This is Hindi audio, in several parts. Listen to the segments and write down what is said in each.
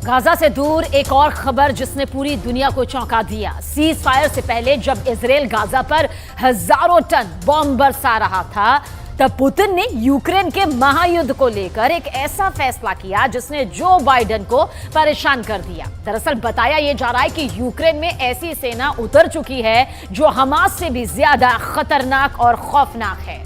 गाजा से दूर एक और खबर जिसने पूरी दुनिया को चौंका दिया। सीज फायर से पहले जब इजराइल गाजा पर हजारों टन बॉम्ब बरसा रहा था, तब पुतिन ने यूक्रेन के महायुद्ध को लेकर एक ऐसा फैसला किया जिसने जो बाइडेन को परेशान कर दिया। दरअसल बताया यह जा रहा है कि यूक्रेन में ऐसी सेना उतर चुकी है जो हमास से भी ज्यादा खतरनाक और खौफनाक है।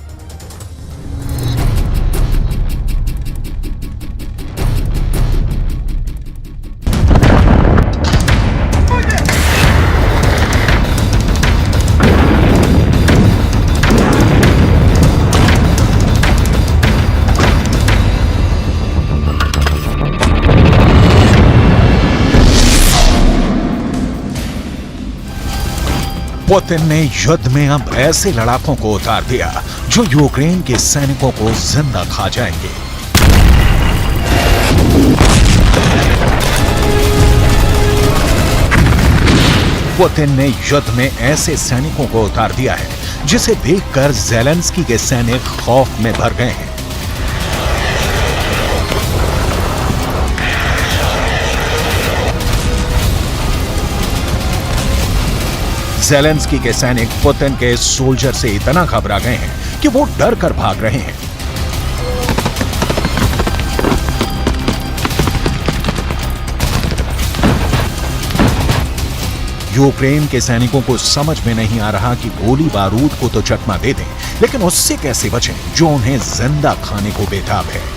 पुतिन ने युद्ध में अब ऐसे लड़ाकों को उतार दिया जो यूक्रेन के सैनिकों को जिंदा खा जाएंगे। पुतिन ने युद्ध में ऐसे सैनिकों को उतार दिया है जिसे देखकर ज़ेलेंस्की के सैनिक खौफ में भर गए हैं। ज़ेलेंस्की के सैनिक पुतिन के सोल्जर से इतना घबरा गए हैं कि वो डर कर भाग रहे हैं। यूक्रेन के सैनिकों को समझ में नहीं आ रहा कि गोली बारूद को तो चकमा दे दें, लेकिन उससे कैसे बचें जो उन्हें जिंदा खाने को बेताब है।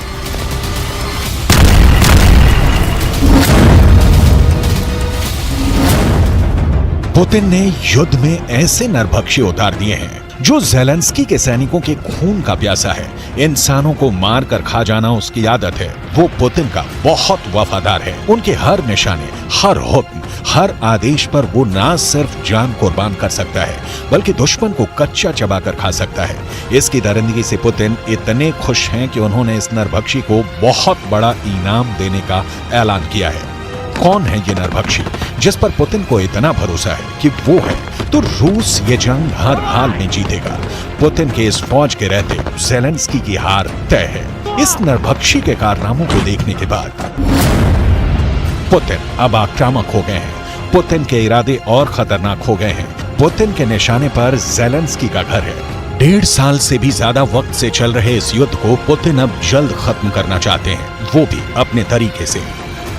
पुतिन ने युद्ध में ऐसे नरभक्षी उतार दिए हैं जो ज़ेलेंस्की के सैनिकों के खून का प्यासा है। इंसानों को मार कर खा जाना उसकी आदत है। वो पुतिन का बहुत वफादार है। उनके हर निशाने, हर हुक्म, हर आदेश पर वो ना सिर्फ जान कुर्बान कर सकता है बल्कि दुश्मन को कच्चा चबाकर खा सकता है। इसकी दरिंदगी से पुतिन इतने खुश हैं कि उन्होंने इस नरभक्षी को बहुत बड़ा इनाम देने का ऐलान किया है। कौन है ये नरभक्षी जिस पर पुतिन को इतना भरोसा है कि वो है तो रूस ये जंग हर हाल में जीतेगा। पुतिन के इस फौज के रहते ज़ेलेंस्की की हार तय है। इस नरभक्षी के कारनामों को देखने के बाद पुतिन अब आक्रामक हो गए हैं। पुतिन के इरादे और खतरनाक हो गए हैं। पुतिन के निशाने पर ज़ेलेंस्की का घर है। 1.5 साल से भी ज्यादा वक्त से चल रहे इस युद्ध को पुतिन अब जल्द खत्म करना चाहते हैं, वो भी अपने तरीके से।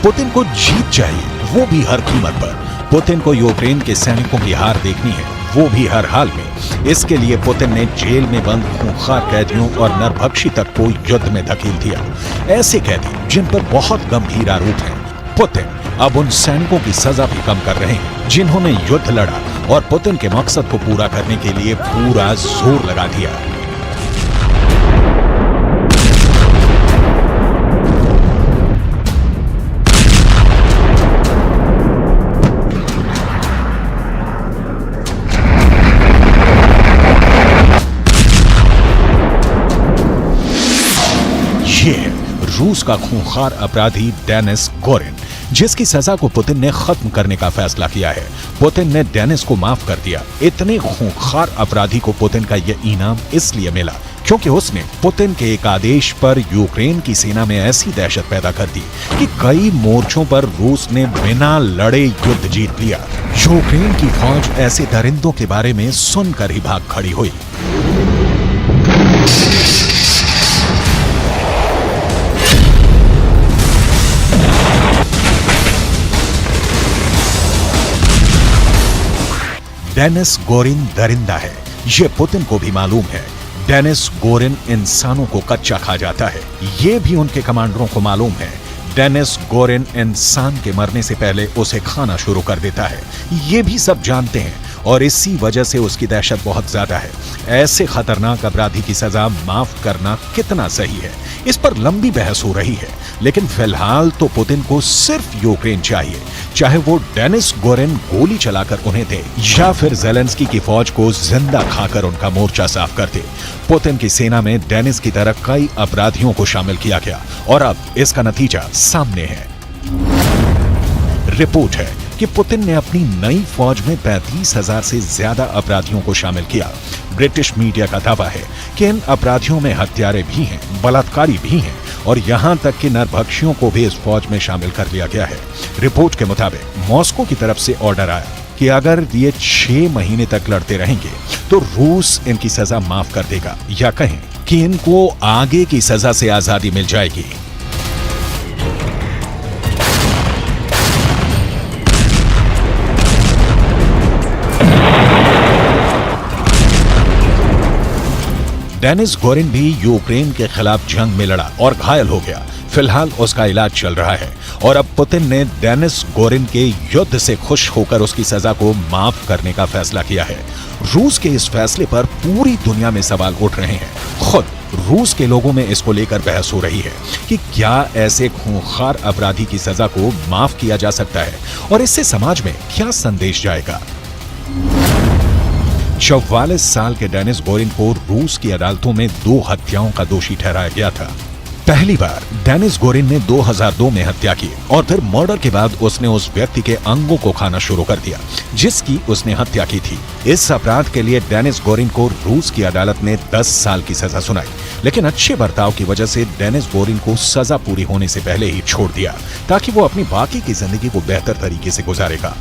पुतिन को जीत चाहिए, वो भी हर कीमत पर। पुतिन को यूक्रेन के सैनिकों की हार देखनी है, वो भी हर हाल में। इसके लिए पुतिन ने जेल में बंद खूंखार कैदियों और नरभक्षी तक को युद्ध में धकेल दिया। ऐसे कैदी जिन पर बहुत गंभीर आरोप हैं। पुतिन अब उन सैनिकों की सजा भी कम कर रहे हैं जिन्होंने युद्ध लड़ा और पुतिन के मकसद को पूरा करने के लिए पूरा जोर लगा दिया। ये रूस का खूंखार अपराधी डेनिस गोरिन, जिसकी सजा को पुतिन ने खत्म करने का फैसला किया है। पुतिन ने डेनिस को माफ कर दिया। इतने खूंखार अपराधी को पुतिन का यह इनाम इसलिए मिला क्योंकि उसने पुतिन के एक आदेश पर यूक्रेन की सेना में ऐसी दहशत पैदा कर दी कि कई मोर्चों पर रूस ने बिना लड़े युद्ध जीत लिया। यूक्रेन की फौज ऐसे दरिंदों के बारे में सुनकर ही भाग खड़ी हुई। डेनिस गोरिन दरिंदा है, ये पुतिन को भी मालूम है। डेनिस गोरिन इंसानों को कच्चा खा जाता है, ये भी उनके कमांडरों को मालूम है। डेनिस गोरिन इंसान के मरने से पहले उसे खाना शुरू कर देता है, ये भी सब जानते हैं और इसी वजह से उसकी दहशत बहुत ज्यादा है। ऐसे खतरनाक अपराधी की सजा माफ करना कितना सही है, इस पर लंबी बहस हो रही है। लेकिन फिलहाल तो पुतिन को सिर्फ यूक्रेन चाहिए, चाहे वो डेनिस गोरिन गोली चलाकर उन्हें दे या फिर ज़ेलेंस्की की फौज को जिंदा खाकर उनका मोर्चा साफ कर दे। पुतिन की सेना में डेनिस की तरह कई अपराधियों को शामिल किया गया और अब इसका नतीजा सामने है। रिपोर्ट है कि पुतिन ने अपनी नई फौज में 35,000 से ज्यादा अपराधियों को शामिल किया। ब्रिटिश मीडिया का दावा है कि इन अपराधियों में हत्यारे भी हैं, बलात्कारी भी हैं और यहाँ तक कि नरभक्षियों को भी इस फौज में शामिल कर लिया गया है। रिपोर्ट के मुताबिक मॉस्को की तरफ से ऑर्डर आया कि अगर ये 6 महीने तक लड़ते रहेंगे तो रूस इनकी सजा माफ कर देगा, या कहें कि इनको आगे की सजा से आजादी मिल जाएगी। डेनिस गोरिन भी यूक्रेन के खिलाफ जंग में लड़ा और घायल हो गया। फिलहाल उसका इलाज चल रहा है और अब पुतिन ने डेनिस गोरिन के युद्ध से खुश होकर उसकी सजा को माफ करने का फैसला किया है। रूस के इस फैसले पर पूरी दुनिया में सवाल उठ रहे हैं। खुद रूस के लोगों में इसको लेकर बहस हो रही है कि क्या ऐसे खूंखार अपराधी की सजा को माफ किया जा सकता है और इससे समाज में क्या संदेश जाएगा। 44 साल के डेनिस गोरिन को रूस की अदालतों में 2 हत्याओं का दोषी ठहराया गया था। पहली बार डेनिस गोरिन ने 2002 में हत्या की और फिर मर्डर के बाद उसने उस व्यक्ति के अंगों को खाना शुरू कर दिया जिसकी उसने हत्या की थी। इस अपराध के लिए डेनिस गोरिन को रूस की अदालत ने 10 साल की सजा सुनाई, लेकिन अच्छे बर्ताव की वजह से डेनिस गोरिन को सजा पूरी होने से पहले ही छोड़ दिया ताकि वो अपनी बाकी की जिंदगी को बेहतर तरीके से गुजारेगा।